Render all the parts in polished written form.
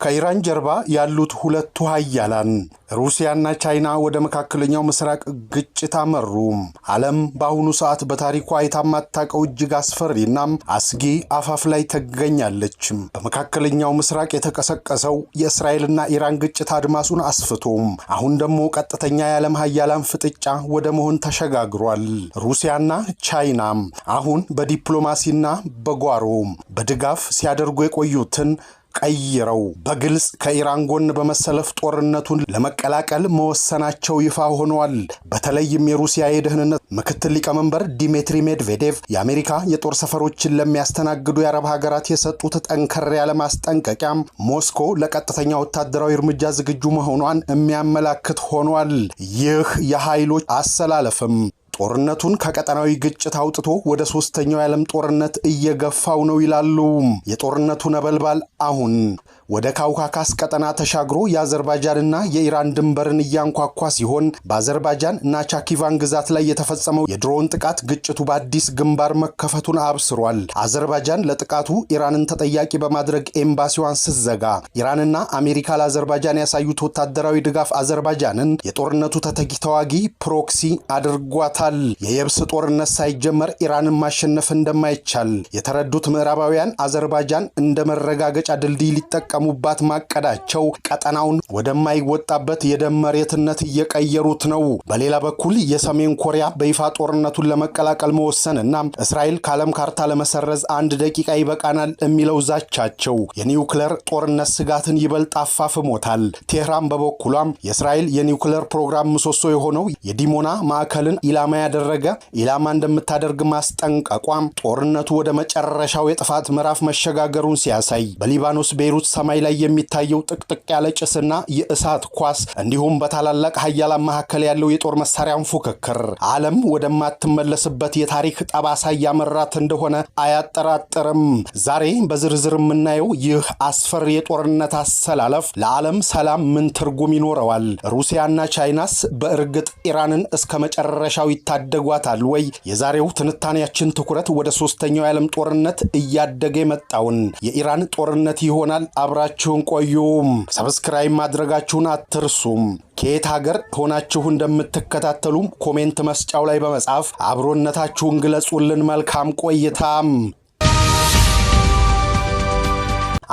ከኢራን ጀርባ ያሉት ሁለቱ ኃያላን ሩሲያና ቻይና ወደ መካከለኛው ምስራቅ ግጭት አመሩ። ዓለም በአሁኑ ሰዓት በታሪኳ የማታውቀው እጅግ አስፈሪና አስጊ አፋፍ ላይ ትገኛለች። በመካከለኛው ምስራቅ የተቀሰቀሰው የእስራኤልና ኢራን ግጭት አድማሱን አስፍቶ አሁን ደግሞ ቀጥተኛ የዓለም ኃያላን ፍጥጫ ወደ መሆን ተሸጋግሯል። ሩሲያና ቻይና አሁን በዲፕሎማሲና በጓሮ በድጋፍ ሲያደርጉ የቆዩትን ቀይረው በግልጽ ከኢራን ጎን በመሰለፍ ጦርነቱን ለመቀላቀል መወሰናቸው ይፋ ሆኗል። በተለይም የሩሲያ የደህንነት ምክትል ሊቀመንበር ዲሚትሪ ሜድቬዴቭ የአሜሪካ የጦር ሰፈሮችን ለሚያስተናግዱ የአረብ ሀገራት የሰጡት ጠንከር ያለ ማስጠንቀቂያ ሞስኮ ለቀጥተኛ ወታደራዊ እርምጃ ዝግጁ መሆኗን የሚያመላክት ሆኗል። ይህ የኃይሎች አሰላለፍም ጦርነቱን ከቀጠናዊ ግጭት አውጥቶ ወደ ሶስተኛው የዓለም ጦርነት እየገፋው ነው ይላሉ። የጦርነቱ ነበልባል አሁን ወደ ካውካካስ ቀጠና ተሻግሮ የአዘርባይጃንና የኢራን ድንበርን እያንኳኳ ሲሆን በአዘርባይጃን ናቻኪቫን ግዛት ላይ የተፈጸመው የድሮን ጥቃት ግጭቱ በአዲስ ግንባር መከፈቱን አብስሯል። አዘርባይጃን ለጥቃቱ ኢራንን ተጠያቂ በማድረግ ኤምባሲዋን ስትዘጋ ኢራንና አሜሪካ ለአዘርባይጃን ያሳዩት ወታደራዊ ድጋፍ አዘርባይጃንን የጦርነቱ ተተኪ ተዋጊ ፕሮክሲ አድርጓታል። የየብስ ጦርነት ሳይጀመር ኢራንን ማሸነፍ እንደማይቻል የተረዱት ምዕራባውያን አዘርባይጃን እንደ መረጋገጫ ድልድይ ሊጠቀሙባት ማቀዳቸው ቀጠናውን ወደማይወጣበት የደም መሬትነት እየቀየሩት ነው። በሌላ በኩል የሰሜን ኮሪያ በይፋ ጦርነቱን ለመቀላቀል መወሰንና እስራኤል ከዓለም ካርታ ለመሰረዝ 1 ደቂቃ ይበቃናል የሚለው ዛቻቸው የኒውክሌር ጦርነት ስጋትን ይበልጥ አፋፍሞታል። ቴህራን በበኩሏም የእስራኤል የኒውክሌር ፕሮግራም ምሰሶ የሆነው የዲሞና ማዕከልን ኢላማ ያደረገ ኢላማ እንደምታደርግ ማስጠንቀቋም ጦርነቱ ወደ መጨረሻው የጥፋት ምዕራፍ መሸጋገሩን ሲያሳይ በሊባኖስ ቤይሩት ሰማይ ላይ የሚታየው ጥቅጥቅ ያለ ጭስና የእሳት ኳስ እንዲሁም በታላላቅ ኃያላን መካከል ያለው የጦር መሳሪያን ፉክክር ዓለም ወደማትመለስበት የታሪክ ጠባሳ ያመራት እንደሆነ አያጠራጥርም። ዛሬ በዝርዝር የምናየው ይህ አስፈሪ የጦርነት አሰላለፍ ለዓለም ሰላም ምን ትርጉም ይኖረዋል? ሩሲያና ቻይናስ በእርግጥ ኢራንን እስከ መጨረሻው ይታደጓታል ወይ? የዛሬው ትንታኔያችን ትኩረት ወደ ሶስተኛው የዓለም ጦርነት እያደገ የመጣውን የኢራን ጦርነት ይሆናል። አብራችሁን ቆዩም። ሰብስክራይብ ማድረጋችሁን አትርሱም። ከየት ሀገር ሆናችሁ እንደምትከታተሉም ኮሜንት መስጫው ላይ በመጻፍ አብሮነታችሁን ግለጹልን። መልካም ቆይታም።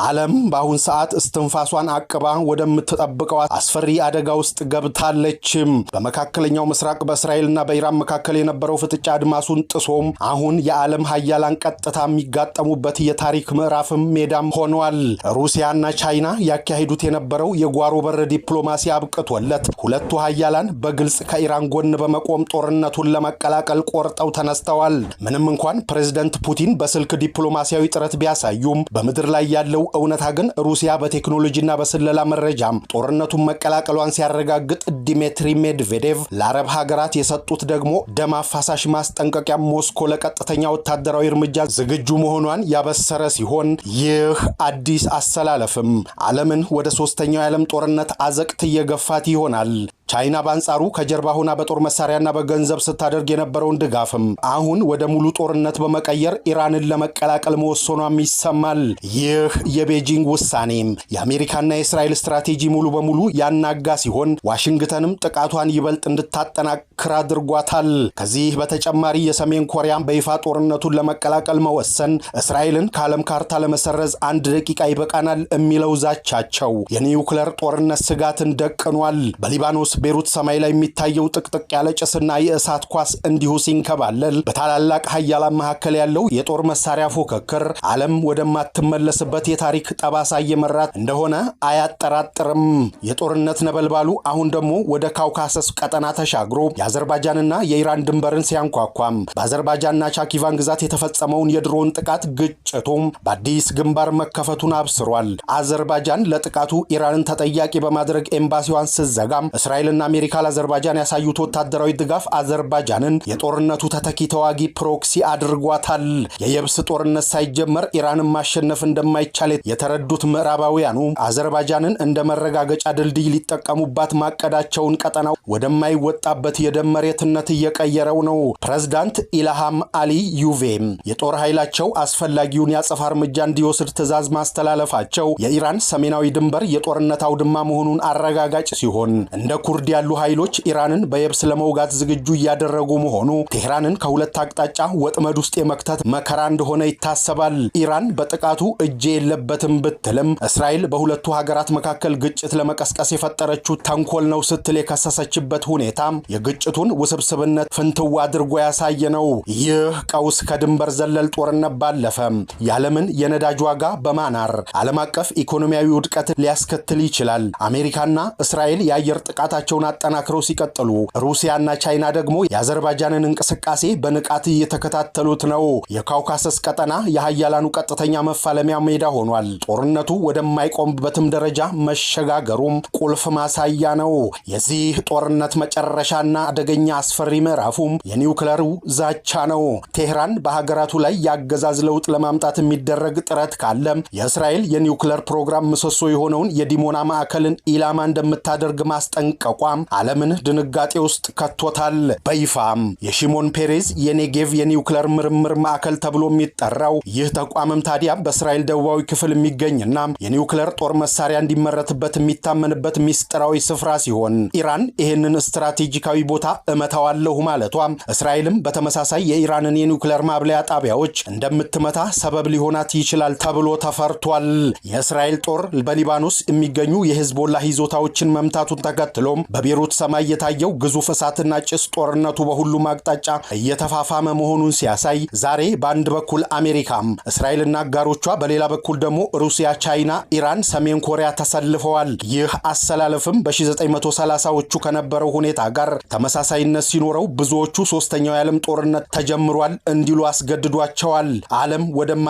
ዓለም በአሁን ሰዓት እስትንፋሷን አቅባ ወደምትጠብቀው አስፈሪ አደጋ ውስጥ ገብታለች። በመካከለኛው ምስራቅ በእስራኤልና በኢራን መካከል የነበረው ፍጥጫ አድማሱን ጥሶም አሁን የዓለም ኃያላን ቀጥታ የሚጋጠሙበት የታሪክ ምዕራፍም ሜዳም ሆኗል። ሩሲያና ቻይና ያካሂዱት የነበረው የጓሮ በር ዲፕሎማሲ አብቅቶለት ሁለቱ ኃያላን በግልጽ ከኢራን ጎን በመቆም ጦርነቱን ለመቀላቀል ቆርጠው ተነስተዋል። ምንም እንኳን ፕሬዝዳንት ፑቲን በስልክ ዲፕሎማሲያዊ ጥረት ቢያሳዩም በምድር ላይ ያለው እውነታ ግን ሩሲያ በቴክኖሎጂና በስለላ መረጃም ጦርነቱን መቀላቀሏን ሲያረጋግጥ ዲሚትሪ ሜድቬዴቭ ለአረብ ሀገራት የሰጡት ደግሞ ደም አፋሳሽ ማስጠንቀቂያ ሞስኮ ለቀጥተኛ ወታደራዊ እርምጃ ዝግጁ መሆኗን ያበሰረ ሲሆን ይህ አዲስ አሰላለፍም ዓለምን ወደ ሶስተኛው የዓለም ጦርነት አዘቅት እየገፋት ይሆናል። ቻይና በአንጻሩ ከጀርባ ሆና በጦር መሳሪያና በገንዘብ ስታደርግ የነበረውን ድጋፍም አሁን ወደ ሙሉ ጦርነት በመቀየር ኢራንን ለመቀላቀል መወሰኗም ይሰማል። ይህ የቤጂንግ ውሳኔም የአሜሪካና የእስራኤል ስትራቴጂ ሙሉ በሙሉ ያናጋ ሲሆን ዋሽንግተንም ጥቃቷን ይበልጥ እንድታጠናክር አድርጓታል። ከዚህ በተጨማሪ የሰሜን ኮሪያ በይፋ ጦርነቱን ለመቀላቀል መወሰን እስራኤልን ከዓለም ካርታ ለመሰረዝ 1 ደቂቃ ይበቃናል የሚለው ዛቻቸው የኒውክሌር ጦርነት ስጋትን ደቅኗል። በሊባኖስ ቤይሩት ሰማይ ላይ የሚታየው ጥቅጥቅ ያለ ጭስና የእሳት ኳስ እንዲሁ ሲንከባለል በታላላቅ ኃያላን መካከል ያለው የጦር መሳሪያ ፉክክር ዓለም ወደማትመለስበት የታሪክ ጠባሳ እየመራት እንደሆነ አያጠራጥርም። የጦርነት ነበልባሉ አሁን ደግሞ ወደ ካውካሰስ ቀጠና ተሻግሮ የአዘርባይጃንና የኢራን ድንበርን ሲያንኳኳም በአዘርባይጃን ናቻኪቫን ግዛት የተፈጸመውን የድሮን ጥቃት ግጭቱም በአዲስ ግንባር መከፈቱን አብስሯል። አዘርባይጃን ለጥቃቱ ኢራንን ተጠያቂ በማድረግ ኤምባሲዋን ስትዘጋም እስራኤል እስራኤልና አሜሪካ ለአዘርባይጃን ያሳዩት ወታደራዊ ድጋፍ አዘርባይጃንን የጦርነቱ ተተኪ ተዋጊ ፕሮክሲ አድርጓታል። የየብስ ጦርነት ሳይጀመር ኢራንን ማሸነፍ እንደማይቻል የተረዱት ምዕራባውያኑ አዘርባይጃንን እንደ መረጋገጫ ድልድይ ሊጠቀሙባት ማቀዳቸውን ቀጠናው ወደማይወጣበት የደም መሬትነት እየቀየረው ነው። ፕሬዝዳንት ኢልሃም አሊየቭ የጦር ኃይላቸው አስፈላጊውን የአጸፋ እርምጃ እንዲወስድ ትዕዛዝ ማስተላለፋቸው የኢራን ሰሜናዊ ድንበር የጦርነት አውድማ መሆኑን አረጋጋጭ ሲሆን እንደ ኩርድ ያሉ ኃይሎች ኢራንን በየብስ ለመውጋት ዝግጁ እያደረጉ መሆኑ ቴህራንን ከሁለት አቅጣጫ ወጥመድ ውስጥ የመክተት መከራ እንደሆነ ይታሰባል። ኢራን በጥቃቱ እጄ የለበትም ብትልም እስራኤል በሁለቱ ሀገራት መካከል ግጭት ለመቀስቀስ የፈጠረችው ተንኮል ነው ስትል የከሰሰችበት ሁኔታ የግጭቱን ውስብስብነት ፍንትው አድርጎ ያሳየ ነው። ይህ ቀውስ ከድንበር ዘለል ጦርነት ባለፈ የዓለምን የነዳጅ ዋጋ በማናር ዓለም አቀፍ ኢኮኖሚያዊ ውድቀት ሊያስከትል ይችላል። አሜሪካና እስራኤል የአየር ጥቃታቸውን አጠናክረው ሲቀጥሉ ሩሲያና ቻይና ደግሞ የአዘርባይጃንን እንቅስቃሴ በንቃት እየተከታተሉት ነው። የካውካሰስ ቀጠና የሀያላኑ ቀጥተኛ መፋለሚያ ሜዳ ሆኗል። ጦርነቱ ወደማይቆምበትም ደረጃ መሸጋገሩም ቁልፍ ማሳያ ነው። የዚህ ጦርነት መጨረሻና አደገኛ አስፈሪ ምዕራፉም የኒውክለሩ ዛቻ ነው። ቴህራን በሀገራቱ ላይ የአገዛዝ ለውጥ ለማምጣት የሚደረግ ጥረት ካለ የእስራኤል የኒውክለር ፕሮግራም ምሰሶ የሆነውን የዲሞና ማዕከልን ኢላማ እንደምታደርግ ማስጠንቀቋ ዓለምን ድንጋጤ ውስጥ ከቶታል። በይፋም የሺሞን ፔሬዝ የኔጌቭ የኒውክለር ምርምር ማዕከል ተብሎ የሚጠራው ይህ ተቋምም ታዲያ በእስራኤል ደቡባዊ ክፍል የሚገኝና የኒውክለር ጦር መሳሪያ እንዲመረትበት የሚታመንበት ሚስጥራዊ ስፍራ ሲሆን ኢራን ይህንን ስትራቴጂካዊ ቦታ እመታዋለሁ ማለቷ እስራኤልም በተመሳሳይ የኢራንን የኒውክለር ማብለያ ጣቢያዎች እንደምትመታ ሰበብ ሊሆናት ይችላል ተብሎ ተፈርቷል። የእስራኤል ጦር በሊባኖስ የሚገኙ የሂዝቦላህ ይዞታዎችን መምታቱን ተከትሎም በቤሩት ሰማይ የታየው ግዙፍ እሳትና ጭስ ጦርነቱ በሁሉም አቅጣጫ እየተፋፋመ መሆኑን ሲያሳይ ዛሬ በአንድ በኩል አሜሪካም እስራኤልና አጋሮቿ በሌላ በኩል ደግሞ ሩሲያ፣ ቻይና፣ ኢራን፣ ሰሜን ኮሪያ ተሰልፈዋል። ይህ አሰላለፍም በ1930ዎቹ ከነበረው ሁኔታ ጋር ተመሳሳይነት ሲኖረው ብዙዎቹ ሶስተኛው የዓለም ጦርነት ተጀምሯል እንዲሉ አስገድዷቸዋል። ዓለም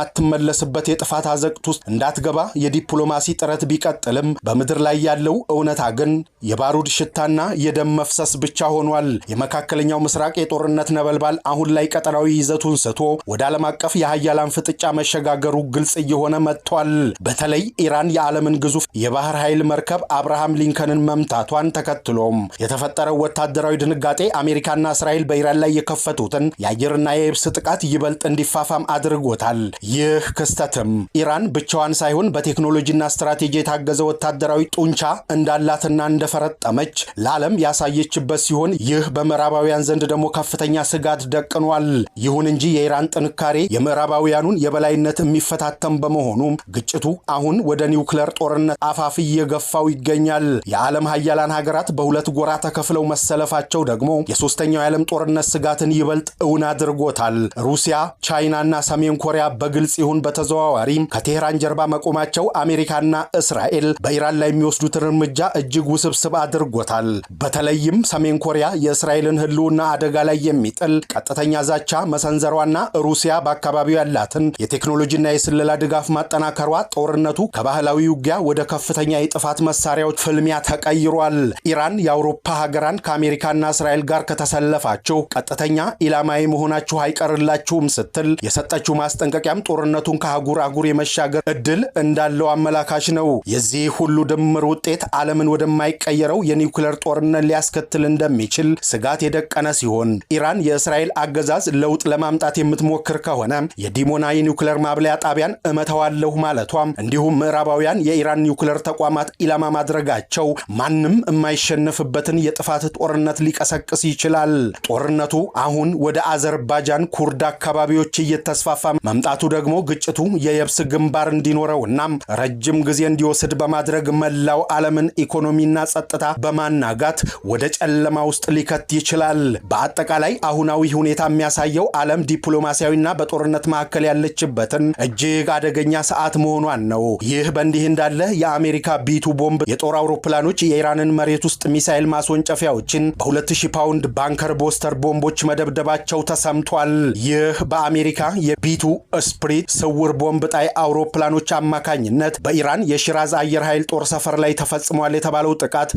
ወደማትመለስበት የጥፋት አዘቅት ውስጥ እንዳትገባ የዲፕሎማሲ ጥረት ቢቀጥልም በምድር ላይ ያለው እውነታ ግን የባሩድ ሽታና የደም መፍሰስ ብቻ ሆኗል። የመካከለኛው ምስራቅ የጦርነት ነበልባል አሁን ላይ ቀጠናዊ ይዘቱን ስቶ ወደ ዓለም አቀፍ የሀያላን ፍጥጫ መሸጋገሩ ግልጽ እየሆነ መጥቷል። በተለይ ኢራን የዓለምን ግዙፍ የባህር ኃይል መርከብ አብርሃም ሊንከንን መምታቷን ተከትሎም የተፈጠረው ወታደራዊ ድንጋጤ አሜሪካና እስራኤል በኢራን ላይ የከፈቱትን የአየርና የየብስ ጥቃት ይበልጥ እንዲፋፋም አድርጎታል። ይህ ክስተትም ኢራን ብቻዋን ሳይሆን በቴክኖሎጂና ስትራቴጂ የታገዘ ወታደራዊ ጡንቻ እንዳላትና እንደፈረጠመች ለዓለም ያሳየችበት ሲሆን ይህ በምዕራባውያን ዘንድ ደግሞ ከፍተኛ ስጋት ደቅኗል። ይሁን እንጂ የኢራን ጥንካሬ የምዕራባውያኑን የበላይነት የሚፈታተም በመሆኑ ግጭቱ አሁን ወደ ኒውክለር ጦርነት አፋፍ እየገፋው ይገኛል። የዓለም ሀያላን ሀገራት በሁለት ጎራ ተከፍለው መሰለፋቸው ደግሞ የሶስተኛው የዓለም ጦርነት ስጋትን ይበልጥ እውን አድርጎታል። ሩሲያ፣ ቻይናና ሰሜን ኮሪያ በግልጽ ይሁን በተዘዋዋሪ ከቴህራን ጀርባ መቆማቸው አሜሪካና እስራኤል በኢራን ላይ የሚወስዱትን እርምጃ እጅግ ውስብስብ አድርጎታል። በተለይም ሰሜን ኮሪያ የእስራኤልን ህልውና አደጋ ላይ የሚጥል ቀጥተኛ ዛቻ መሰንዘሯና ሩሲያ በአካባቢው ያላትን የቴክኖሎጂና የስለላ ድጋፍ ማጠናከሯ ጦርነቱ ከባህላዊ ውጊያ ወደ ከፍተኛ የጥፋት መሳሪያዎች ፍልሚያ ተቀይሯል። ኢራን የአውሮፓ ሀገራን ከአሜሪካና እስራኤል ጋር ከተሰለፋችሁ ቀጥተኛ ኢላማዊ መሆናችሁ አይቀርላችሁም ስትል የሰጠችው ማስጠንቀቂያም ጦርነቱን ከአህጉር አህጉር የመሻገር እድል እንዳለው አመላካች ነው። የዚህ ሁሉ ድምር ውጤት ዓለምን ወደማይቀየረው የኒውክለር ጦርነት ሊያስከትል እንደሚችል ስጋት የደቀነ ሲሆን ኢራን የእስራኤል አገዛዝ ለውጥ ለማምጣት የምትሞክር ከሆነ የዲሞና የኒውክለር ማብለያ ጣቢያን እመታዋለሁ ማለቷም እንዲሁም ምዕራባውያን የኢራን ኒውክለር ተቋማት ኢላማ ማድረጋቸው ማንም የማይሸነፍበትን የጥፋት ጦርነት ሊቀሰቅስ ይችላል። ጦርነቱ አሁን ወደ አዘርባይጃን ኩርድ አካባቢዎች እየተስፋፋ መምጣቱ ደግሞ ግጭቱ የየብስ ግንባር እንዲኖረውና ረጅም ጊዜ እንዲወስድ በማድረግ መላው ዓለምን ኢኮኖሚና ጸጥታ በማናጋት ወደ ጨለማ ውስጥ ሊከት ይችላል። በአጠቃላይ አሁናዊ ሁኔታ የሚያሳየው ዓለም ዲፕሎማሲያዊና በጦርነት መካከል ያለችበትን እጅግ አደገኛ ሰዓት መሆኗን ነው። ይህ በእንዲህ እንዳለ የአሜሪካ ቢቱ ቦምብ የጦር አውሮፕላኖች የኢራንን መሬት ውስጥ ሚሳኤል ማስወንጨፊያዎችን በ2000 ፓውንድ ባንከር ቦስተር ቦምቦች መደብደባቸው ተሰምቷል። ይህ በአሜሪካ የቢቱ ስፕሪት ስውር ቦምብ ጣይ አውሮፕላኖች አማካኝነት በኢራን የሽራዝ አየር ኃይል ጦር ሰፈር ላይ ተፈጽሟል የተባለው ጥቃት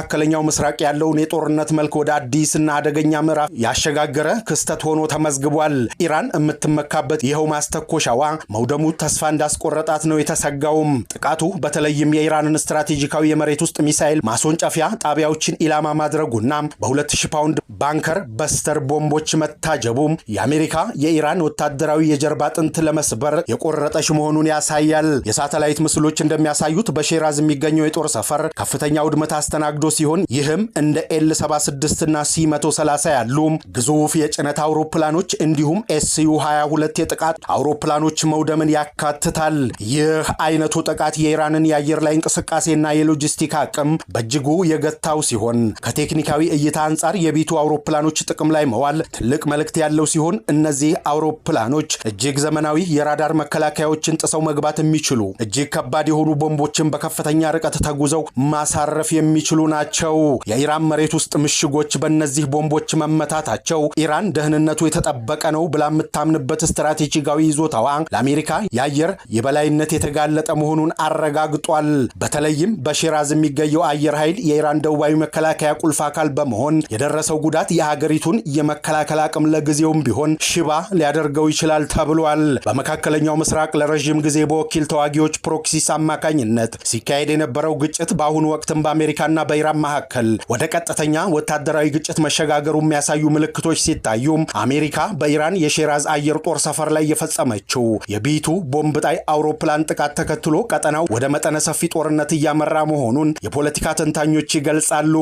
በመካከለኛው ምስራቅ ያለውን የጦርነት መልክ ወደ አዲስና አደገኛ ምዕራፍ ያሸጋገረ ክስተት ሆኖ ተመዝግቧል። ኢራን የምትመካበት ይኸው ማስተኮሻዋ መውደሙ ተስፋ እንዳስቆረጣት ነው የተሰጋውም። ጥቃቱ በተለይም የኢራንን ስትራቴጂካዊ የመሬት ውስጥ ሚሳኤል ማስወንጨፊያ ጣቢያዎችን ኢላማ ማድረጉና በ2000 ፓውንድ ባንከር በስተር ቦምቦች መታጀቡ የአሜሪካ የኢራን ወታደራዊ የጀርባ አጥንት ለመስበር የቆረጠች መሆኑን ያሳያል። የሳተላይት ምስሎች እንደሚያሳዩት በሼራዝ የሚገኘው የጦር ሰፈር ከፍተኛ ውድመት አስተናግዶ ሲሆን ይህም እንደ ኤል-76 እና ሲ-130 ያሉ ግዙፍ የጭነት አውሮፕላኖች እንዲሁም ኤስ-ዩ-22 የጥቃት አውሮፕላኖች መውደምን ያካትታል። ይህ አይነቱ ጥቃት የኢራንን የአየር ላይ እንቅስቃሴና የሎጂስቲክ አቅም በእጅጉ የገታው ሲሆን ከቴክኒካዊ እይታ አንጻር የቢቱ አውሮፕላኖች ጥቅም ላይ መዋል ትልቅ መልእክት ያለው ሲሆን እነዚህ አውሮፕላኖች እጅግ ዘመናዊ የራዳር መከላከያዎችን ጥሰው መግባት የሚችሉ እጅግ ከባድ የሆኑ ቦምቦችን በከፍተኛ ርቀት ተጉዘው ማሳረፍ የሚችሉ ናቸው። የኢራን መሬት ውስጥ ምሽጎች በእነዚህ ቦምቦች መመታታቸው ኢራን ደህንነቱ የተጠበቀ ነው ብላ የምታምንበት ስትራቴጂካዊ ይዞታዋ ለአሜሪካ የአየር የበላይነት የተጋለጠ መሆኑን አረጋግጧል። በተለይም በሼራዝ የሚገኘው አየር ኃይል የኢራን ደቡባዊ መከላከያ ቁልፍ አካል በመሆን የደረሰው ጉዳት የሀገሪቱን የመከላከል አቅም ለጊዜውም ቢሆን ሽባ ሊያደርገው ይችላል ተብሏል። በመካከለኛው ምስራቅ ለረጅም ጊዜ በወኪል ተዋጊዎች ፕሮክሲስ አማካኝነት ሲካሄድ የነበረው ግጭት በአሁኑ ወቅትም በአሜሪካና በኢራን መካከል ወደ ቀጥተኛ ወታደራዊ ግጭት መሸጋገሩ የሚያሳዩ ምልክቶች ሲታዩ አሜሪካ በኢራን የሼራዝ አየር ጦር ሰፈር ላይ የፈጸመችው የቢቱ ቦምብ ጣይ አውሮፕላን ጥቃት ተከትሎ ቀጠናው ወደ መጠነ ሰፊ ጦርነት እያመራ መሆኑን የፖለቲካ ተንታኞች ይገልጻሉ።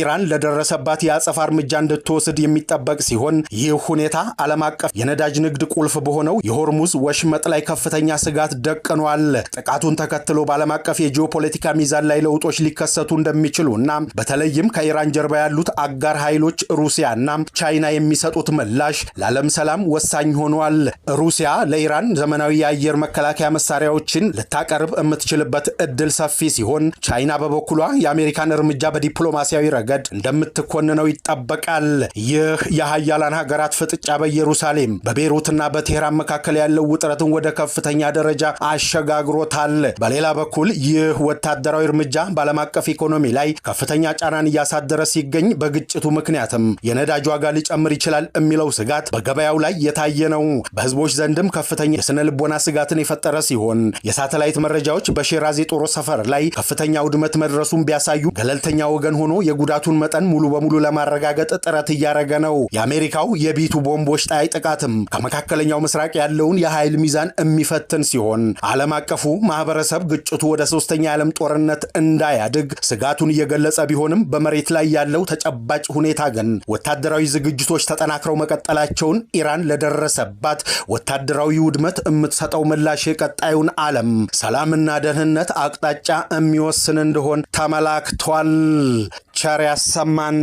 ኢራን ለደረሰባት የአጸፋ እርምጃ እንድትወስድ የሚጠበቅ ሲሆን ይህ ሁኔታ ዓለም አቀፍ የነዳጅ ንግድ ቁልፍ በሆነው የሆርሙዝ ወሽመጥ ላይ ከፍተኛ ስጋት ደቅኗል። ጥቃቱን ተከትሎ በዓለም አቀፍ የጂኦፖለቲካ ሚዛን ላይ ለውጦች ሊከሰቱ እንደሚችሉና በተለይም ከኢራን ጀርባ ያሉት አጋር ኃይሎች ሩሲያና ቻይና የሚሰጡት ምላሽ ለዓለም ሰላም ወሳኝ ሆኗል። ሩሲያ ለኢራን ዘመናዊ የአየር መከላከያ መሳሪያዎችን ልታቀርብ የምትችልበት እድል ሰፊ ሲሆን ቻይና በበኩሏ የአሜሪካን እርምጃ በዲፕሎማሲያዊ ረገድ እንደምትኮንነው ይጠበቃል። ይህ የሀያላን ሀገራት ፍጥጫ በኢየሩሳሌም በቤይሩትና በቴህራን መካከል ያለው ውጥረትን ወደ ከፍተኛ ደረጃ አሸጋግሮታል። በሌላ በኩል ይህ ወታደራዊ እርምጃ በዓለም አቀፍ ኢኮኖሚ ላይ ከፍተኛ ጫናን እያሳደረ ሲገኝ በግጭቱ ምክንያትም የነዳጅ ዋጋ ሊጨምር ይችላል የሚለው ስጋት በገበያው ላይ የታየ ነው። በህዝቦች ዘንድም ከፍተኛ የስነ ልቦና ስጋትን የፈጠረ ሲሆን የሳተላይት መረጃዎች በሼራዝ የጦር ሰፈር ላይ ከፍተኛ ውድመት መድረሱን ቢያሳዩ ገለልተኛ ወገን ሆኖ የጉዳቱን መጠን ሙሉ በሙሉ ለማረጋገጥ ጥረት እያደረገ ነው። የአሜሪካው የቢቱ ቦምቦች ጣይ ጥቃትም ከመካከለኛው ምስራቅ ያለውን የኃይል ሚዛን የሚፈትን ሲሆን ዓለም አቀፉ ማህበረሰብ ግጭቱ ወደ ሶስተኛ የዓለም ጦርነት እንዳያድግ ስጋቱን እየገለጸ ቢሆንም በመሬት ላይ ያለው ተጨባጭ ሁኔታ ግን ወታደራዊ ዝግጅቶች ተጠናክረው መቀጠላቸውን ኢራን ለደረሰባት ወታደራዊ ውድመት የምትሰጠው ምላሽ የቀጣዩን ዓለም ሰላምና ደህንነት አቅጣጫ የሚወስን እንደሆን ተመላክቷል። ቸር ያሰማን።